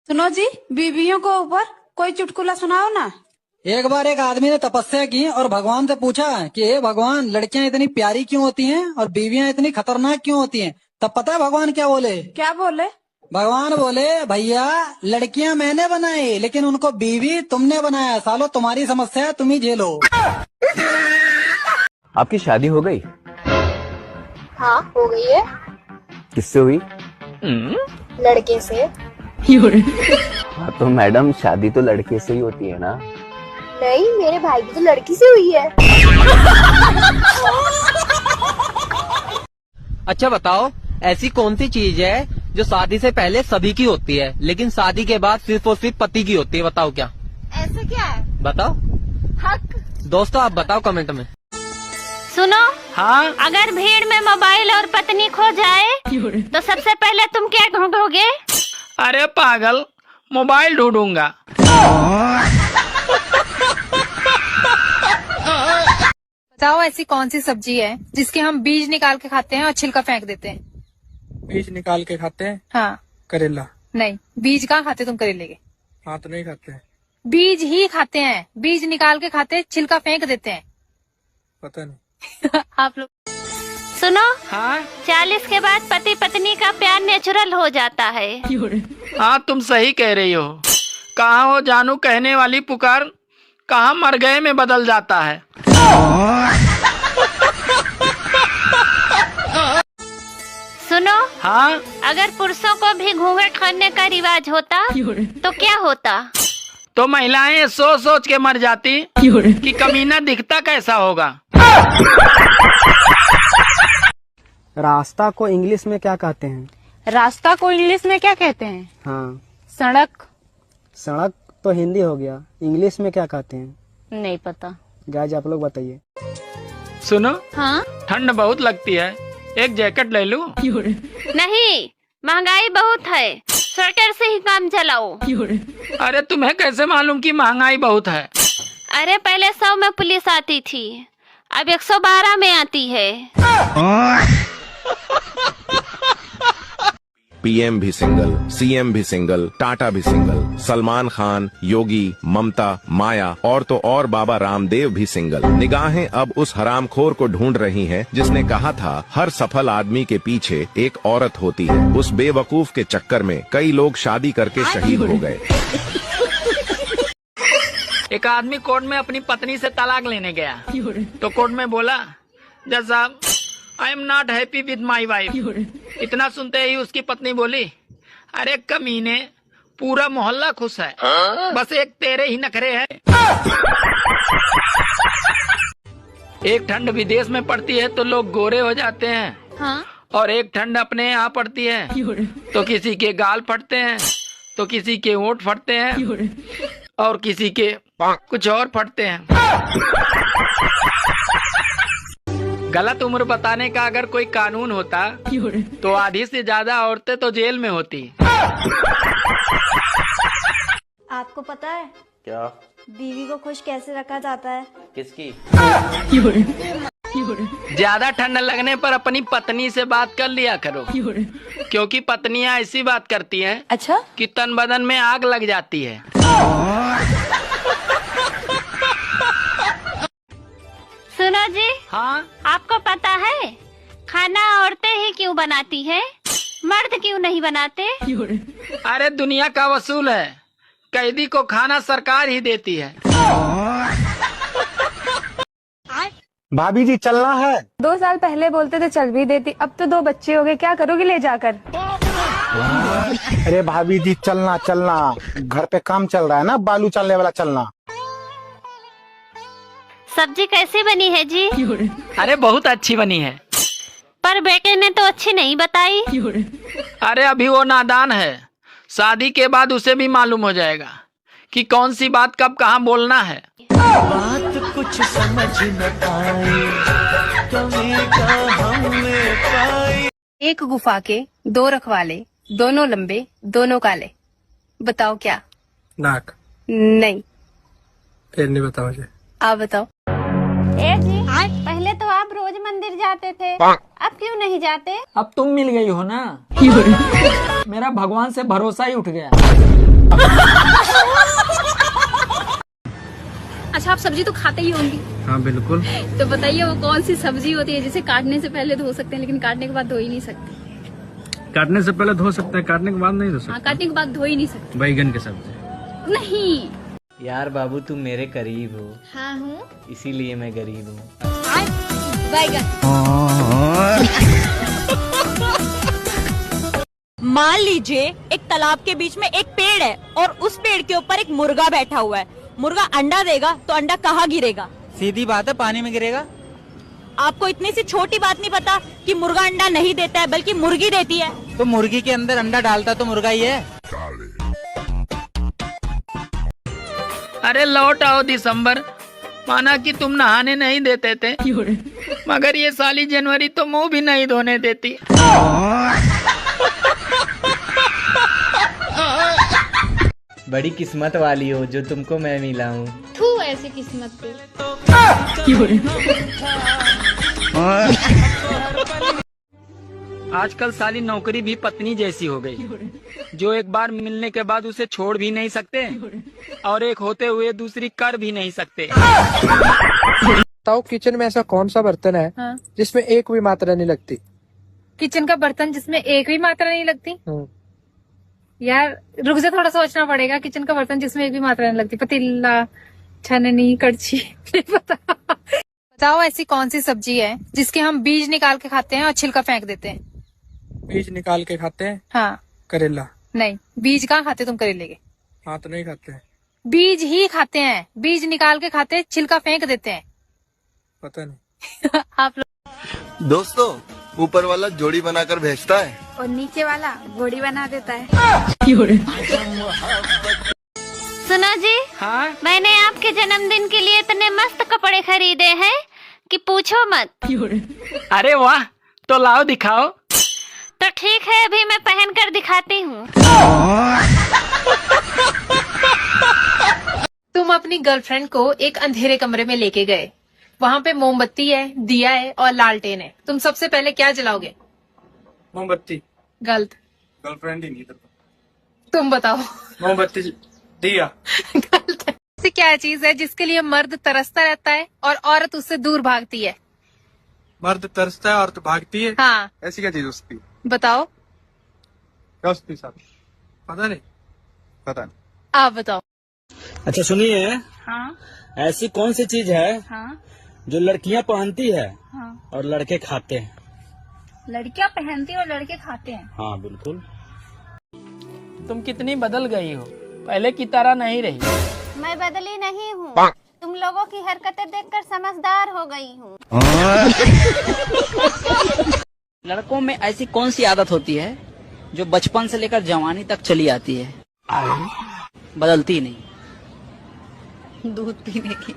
सुनो जी, बीवियों को ऊपर कोई चुटकुला सुनाओ ना। एक बार एक आदमी ने तपस्या की और भगवान से पूछा कि हे भगवान, लड़कियां इतनी प्यारी क्यों होती हैं और बीवियां इतनी खतरनाक क्यों होती हैं। तब पता है भगवान क्या बोले? क्या बोले? भगवान बोले, भैया लड़कियां मैंने बनाई लेकिन उनको बीवी तुमने बनाया। सालो तुम्हारी समस्या है, तुम ही झेलो। आपकी शादी हो गई? हाँ, हो गई है। किससे हुई? लड़के से। हाँ तो मैडम, शादी तो लड़के से ही होती है ना? नहीं, मेरे भाई की तो लड़की से हुई है। अच्छा बताओ, ऐसी कौन सी चीज है जो शादी से पहले सभी की होती है लेकिन शादी के बाद सिर्फ और सिर्फ पति की होती है? बताओ क्या। ऐसा क्या है? बताओ। हक। दोस्तों आप बताओ कमेंट में। सुनो, हाँ, अगर भीड़ में मोबाइल और पत्नी खो जाए तो सबसे पहले तुम क्या ढूंढोगे? अरे पागल, मोबाइल ढूंढूंगा। बताओ ऐसी कौन सी सब्जी है जिसके हम बीज निकाल के खाते हैं और छिलका फेंक देते हैं? बीज निकाल के खाते हैं? हाँ। करेला। नहीं, बीज कहाँ खाते तुम करेले के? हाँ तो नहीं खाते हैं। बीज ही खाते हैं, बीज निकाल के खाते हैं, छिलका फेंक देते हैं। पता नहीं। आप लोग सुनो, हाँ 40 के बाद पति पत्नी का प्यार नेचुरल हो जाता है। हाँ, तुम सही कह रही हो। कहाँ हो जानू कहने वाली पुकार, कहाँ मर गए में बदल जाता है। सुनो, हाँ, अगर पुरुषों को भी घूंघट करने का रिवाज होता तो क्या होता? तो महिलाएं सोच सोच के मर जाती कि कमीना दिखता कैसा होगा। रास्ता को इंग्लिश में क्या कहते हैं? रास्ता को इंग्लिश में क्या कहते हैं? हाँ, सड़क। सड़क तो हिंदी हो गया, इंग्लिश में क्या कहते हैं? नहीं पता। गाइस आप लोग बताइए। सुनो, हाँ, ठंड बहुत लगती है, एक जैकेट ले लूं? नहीं, महंगाई बहुत है, स्वेटर से ही काम चलाओ। अरे तुम्हें कैसे मालूम कि महंगाई बहुत है? अरे पहले 100 में पुलिस आती थी, अब 112 में आती है। पीएम भी सिंगल, सीएम भी सिंगल, टाटा भी सिंगल, सलमान खान, योगी, ममता, माया और तो और बाबा रामदेव भी सिंगल। निगाहें अब उस हरामखोर को ढूंढ रही हैं जिसने कहा था हर सफल आदमी के पीछे एक औरत होती है। उस बेवकूफ के चक्कर में कई लोग शादी करके शहीद हो गए। एक आदमी कोर्ट में अपनी पत्नी से तलाक लेने गया तो कोर्ट में बोला, जज साहब, I am not happy with my wife. इतना सुनते ही उसकी पत्नी बोली, अरे कमीने, पूरा मोहल्ला खुश है, बस एक तेरे ही नखरे हैं। एक ठंड विदेश में पड़ती है तो लोग गोरे हो जाते हैं। हाँ? और एक ठंड अपने यहाँ पड़ती है तो किसी के गाल फटते हैं, तो किसी के होंठ फटते हैं और किसी के कुछ और फटते हैं। गलत उम्र बताने का अगर कोई कानून होता तो आधी से ज्यादा औरतें तो जेल में होती। आपको पता है क्या? बीवी को खुश कैसे रखा जाता है? किसकी? ज्यादा ठंड लगने पर अपनी पत्नी से बात कर लिया करो, क्योंकि पत्नियां ऐसी बात करती हैं अच्छा, कि तन बदन में आग लग जाती है। सुनो जी, हाँ, आपको पता है खाना औरतें ही क्यों बनाती है, मर्द क्यों नहीं बनाते? अरे दुनिया का वसूल है, कैदी को खाना सरकार ही देती है। भाभी जी चलना है? 2 साल पहले बोलते थे चल भी देती, अब तो 2 बच्चे हो गए, क्या करोगी ले जाकर? अरे भाभी जी चलना चलना, घर पे काम चल रहा है ना, बालू चलने वाला चलना। सब्जी कैसी बनी है जी? अरे बहुत अच्छी बनी है। पर बेटे ने तो अच्छी नहीं बताई। अरे अभी वो नादान है, शादी के बाद उसे भी मालूम हो जाएगा कि कौन सी बात कब कहाँ बोलना है। बात कुछ समझ न पाए, कमी का हमने पाई। एक गुफा के 2 रखवाले, दोनों लंबे, दोनों काले। बताओ क्या? नाक। नहीं। फिर नहीं बता मुझे। आप बताओ। ए जी, पहले तो आप रोज मंदिर जाते थे, अब क्यों नहीं जाते? अब तुम मिल गई हो ना, मेरा भगवान से भरोसा ही उठ गया। अच्छा, आप सब्जी तो खाते ही होंगे। हाँ बिल्कुल। तो बताइए वो कौन सी सब्जी होती है जिसे काटने से पहले धो सकते हैं लेकिन काटने के बाद धो ही नहीं सकते? काटने से पहले धो सकते हैं, काटने के बाद नहीं धो सकते। हाँ, काटने के बाद धो ही नहीं सकते। बैगन की सब्जी। नहीं। यार बाबू तुम मेरे करीब हो, हाँ हूँ। इसीलिए मैं गरीब हूँ। बैगन। मान लीजिए एक तालाब के बीच में एक पेड़ है और उस पेड़ के ऊपर एक मुर्गा बैठा हुआ है। मुर्गा अंडा देगा तो अंडा कहाँ गिरेगा? सीधी बात है, पानी में गिरेगा। आपको इतनी सी छोटी बात नहीं पता कि मुर्गा अंडा नहीं देता है बल्कि मुर्गी देती है? तो मुर्गी के अंदर अंडा डालता तो मुर्गा ही है। अरे लौट आओ दिसंबर, माना कि तुम नहाने नहीं देते थे, मगर ये साली जनवरी तो मुंह भी नहीं धोने देती। बड़ी किस्मत वाली हो जो तुमको मैं मिला हूँ। तू ऐसी किस्मत पे। आजकल साली नौकरी भी पत्नी जैसी हो गई, जो एक बार मिलने के बाद उसे छोड़ भी नहीं सकते और एक होते हुए दूसरी कर भी नहीं सकते। बताओ किचन में ऐसा कौन सा बर्तन है हाँ। जिसमें एक भी मात्रा नहीं लगती? किचन का बर्तन जिसमें एक भी मात्रा नहीं लगती? यार रुक जा, थोड़ा सोचना पड़ेगा। किचन का बर्तन जिसमें एक भी मात्रा नहीं लगती, पतीला, छननी, कड़छी, नहीं पता। बताओ ऐसी कौन सी सब्जी है जिसके हम बीज निकाल के खाते हैं और छिलका फेंक देते हैं? बीज निकाल के खाते हैं? हाँ। करेला। नहीं, बीज कहाँ खाते तुम करेले के? हाँ तो नहीं खाते हैं। बीज ही खाते हैं, बीज निकाल के खाते हैं, छिलका फेंक देते हैं। पता नहीं। आप लोग दोस्तों, ऊपर वाला जोड़ी बनाकर भेजता है और नीचे वाला घोड़ी बना देता है। सुनो जी, हाँ? मैंने आपके जन्मदिन के लिए इतने मस्त कपड़े खरीदे हैं कि पूछो मत। अरे वाह, तो लाओ दिखाओ। तो ठीक है, अभी मैं पहन कर दिखाती हूँ। तुम अपनी गर्लफ्रेंड को एक अंधेरे कमरे में लेके गए, वहाँ पे मोमबत्ती है, दिया है और लालटेन है। तुम सबसे पहले क्या जलाओगे? मोमबत्ती। गलत। गर्लफ्रेंड ही नहीं था। तुम बताओ। मोमबत्ती, दिया। गलत है। ऐसी क्या चीज है जिसके लिए मर्द तरसता रहता है और औरत उससे दूर भागती है? मर्द तरसता है और तो भागती है। हाँ। ऐसी क्या चीज उसकी? बताओ। क्या उसकी साथ? पता नहीं। पता नहीं। आप बताओ। अच्छा सुनिए। हाँ। ऐसी कौन सी चीज है हाँ। जो लड़कियां पहनती है हाँ। और लड़के खाते हैं? लड़कियां पहनती और लड़के खाते हैं। हाँ बिल्कुल। तुम कितनी बदल गई हो, पहले की तरह नहीं रही। मैं बदली नहीं हूँ, तुम लोगों की हरकतें देखकर समझदार हो गई हूँ। लड़कों में ऐसी कौन सी आदत होती है जो बचपन से लेकर जवानी तक चली आती है, बदलती नहीं? दूध पीने की।